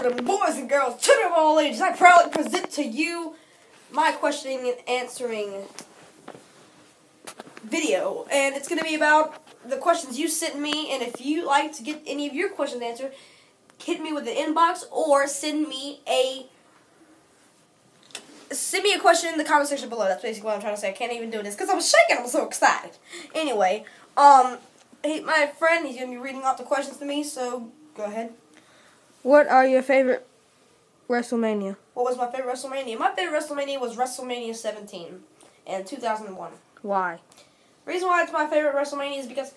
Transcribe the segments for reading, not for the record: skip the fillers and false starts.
them boys and girls, children of all ages, I proudly present to you my questioning and answering video. And it's going to be about the questions you sent me, and if you like to get any of your questions answered, hit me with the inbox or send me a question in the comment section below. That's basically what I'm trying to say. I can't even do this because I'm shaking. I'm so excited. Anyway, my friend, he's going to be reading off the questions to me, so go ahead. What are your favorite WrestleMania? What was my favorite WrestleMania? My favorite WrestleMania was WrestleMania 17 in 2001. Why? The reason why it's my favorite WrestleMania is because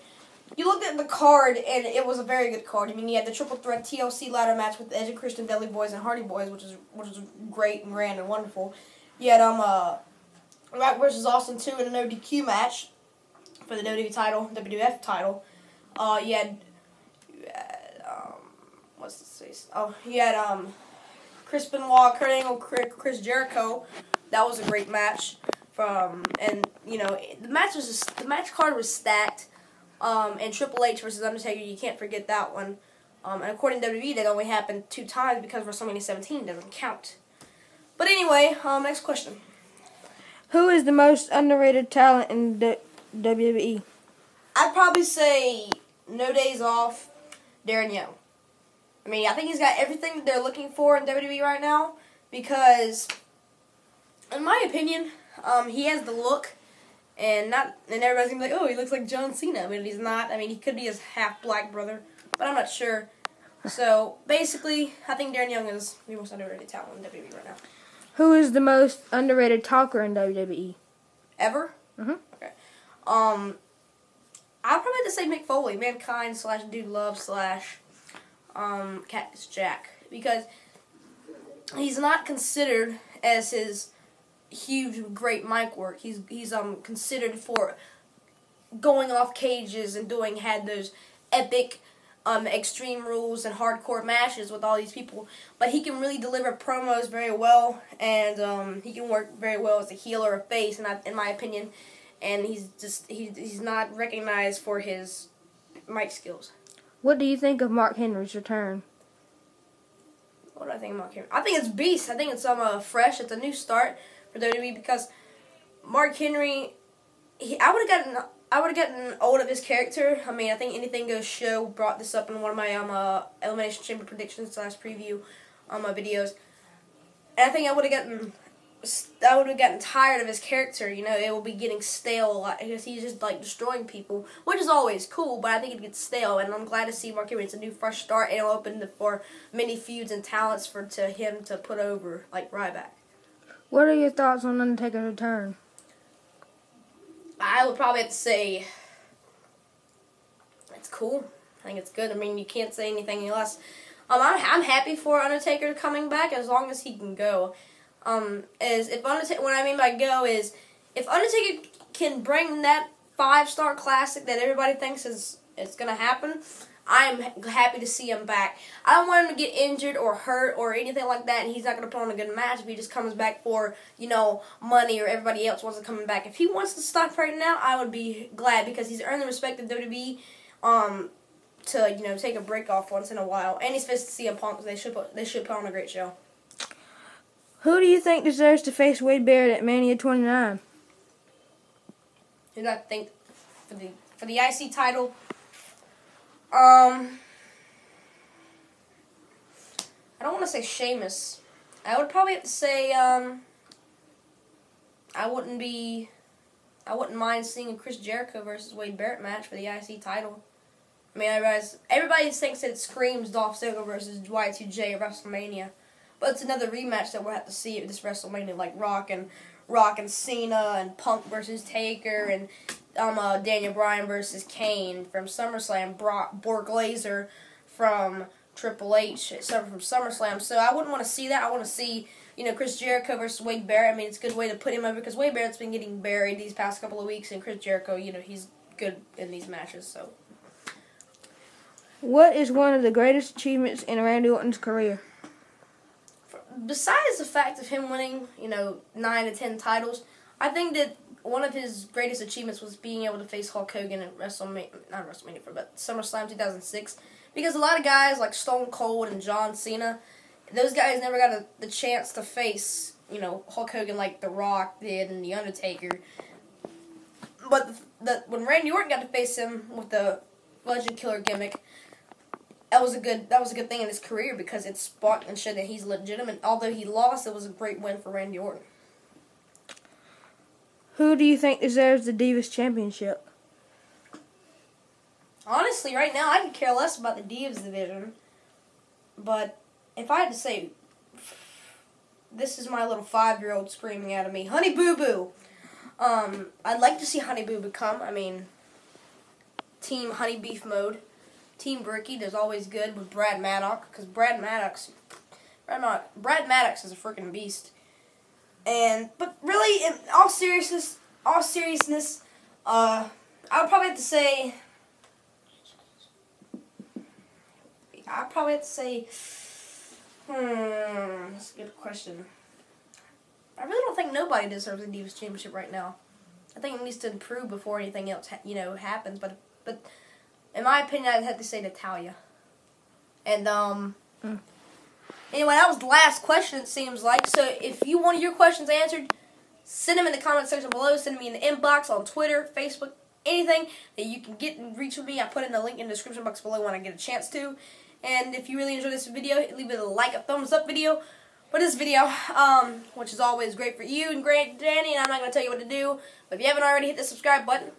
you looked at the card, and it was a very good card. I mean, you had the triple threat TLC ladder match with Edge and Christian, Dudley Boys, and Hardy Boys, which is great and grand and wonderful. You had Rock versus Austin 2 in an ODQ match for the WWE title, WWF title. You had what's this face? Oh, you had Chris Benoit, Kurt Angle, Chris Jericho. That was a great match. And you know, the match card was stacked. And Triple H versus Undertaker, you can't forget that one. And according to WWE, that only happened 2 times because WrestleMania 17 doesn't count. But anyway, next question. Who is the most underrated talent in WWE? I'd probably say No Days Off, Darren Young. I mean, I think he's got everything that they're looking for in WWE right now because, in my opinion, he has the look. And everybody's gonna be like, oh, he looks like John Cena. I mean, he's not. I mean, he could be his half-black brother, but I'm not sure. So, basically, I think Darren Young is the most underrated talent in WWE right now. Who is the most underrated talker in WWE? Ever? Mm-hmm. Okay. I'd probably have to say Mick Foley, Mankind / Dude Love / Cactus Jack, because he's not considered as his huge, great mic work. He's considered for going off cages and had those epic Extreme Rules and hardcore matches with all these people. But he can really deliver promos very well, and he can work very well as a heel or a face, in my opinion. And he's not recognized for his mic skills. What do you think of Mark Henry's return? What do I think of Mark Henry? I think it's beast. I think it's fresh. It's a new start for WWE because Mark Henry, I would have gotten old of his character. I mean, I think Anything Goes show brought this up in one of my Elimination Chamber predictions / preview videos, and I think I would have gotten tired of his character. You know, it will be getting stale because he's just like destroying people, which is always cool. But I think it gets stale, and I'm glad to see Mark Henry. It's a new fresh start, and it'll open for many feuds and talents to him to put over like Ryback. What are your thoughts on Undertaker's return? I would probably have to say it's cool. I think it's good. I mean, you can't say anything less. I'm happy for Undertaker coming back as long as he can go. What I mean by go is if Undertaker can bring that 5-star classic that everybody thinks is gonna happen, I'm happy to see him back. I don't want him to get injured or hurt or anything like that, and he's not going to put on a good match if he just comes back for, you know, money or everybody else wants to come back. If he wants to stop right now, I would be glad because he's earned the respect of WWE to, you know, take a break off once in a while. And he's supposed to CM Punk. They should put on a great show. Who do you think deserves to face Wade Barrett at Mania 29? Who do I think for the IC title? I don't want to say Sheamus. I would probably have to say I wouldn't mind seeing a Chris Jericho versus Wade Barrett match for the IC title. I mean, everybody thinks that it screams Dolph Ziggler versus Y2J at WrestleMania, but it's another rematch that we'll have to see at this WrestleMania, like Rock and Cena and Punk versus Taker and Daniel Bryan versus Kane from SummerSlam, Brock Lesnar from Triple H from SummerSlam. So I wouldn't want to see that. I want to see, you know, Chris Jericho versus Wade Barrett. I mean, it's a good way to put him over because Wade Barrett's been getting buried these past couple of weeks, and Chris Jericho, you know, he's good in these matches. So, what is one of the greatest achievements in Randy Orton's career? Besides the fact of him winning, you know, 9 to 10 titles, I think that one of his greatest achievements was being able to face Hulk Hogan at SummerSlam 2006. Because a lot of guys like Stone Cold and John Cena, those guys never got the chance to face, Hulk Hogan like The Rock did and The Undertaker. But when Randy Orton got to face him with the Legend Killer gimmick, that was a good thing in his career because it sparked and showed that he's legitimate. Although he lost, it was a great win for Randy Orton. Who do you think deserves the Divas Championship? Honestly, right now, I could care less about the Divas division. But if I had to say, this is my little 5-year-old screaming out of me, Honey Boo Boo. I'd like to see Honey Boo Boo come. I mean, Team Honey Beef mode. Team Bricky is always good with Brad Maddox, because Brad Maddox is a freaking beast. But really, in all seriousness, I would probably have to say, that's a good question. I really don't think nobody deserves the Divas Championship right now. I think it needs to improve before anything else, happens. But in my opinion, I'd have to say Natalya. And Anyway, that was the last question, it seems like. So if you want your questions answered, send them in the comment section below. Send me in the inbox on Twitter, Facebook, anything that you can get and reach with me. I put in the link in the description box below when I get a chance to. And if you really enjoyed this video, leave it a thumbs up video for this video, which is always great for you and great Danny, and I'm not going to tell you what to do. But if you haven't already hit the subscribe button,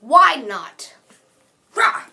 why not? Rah!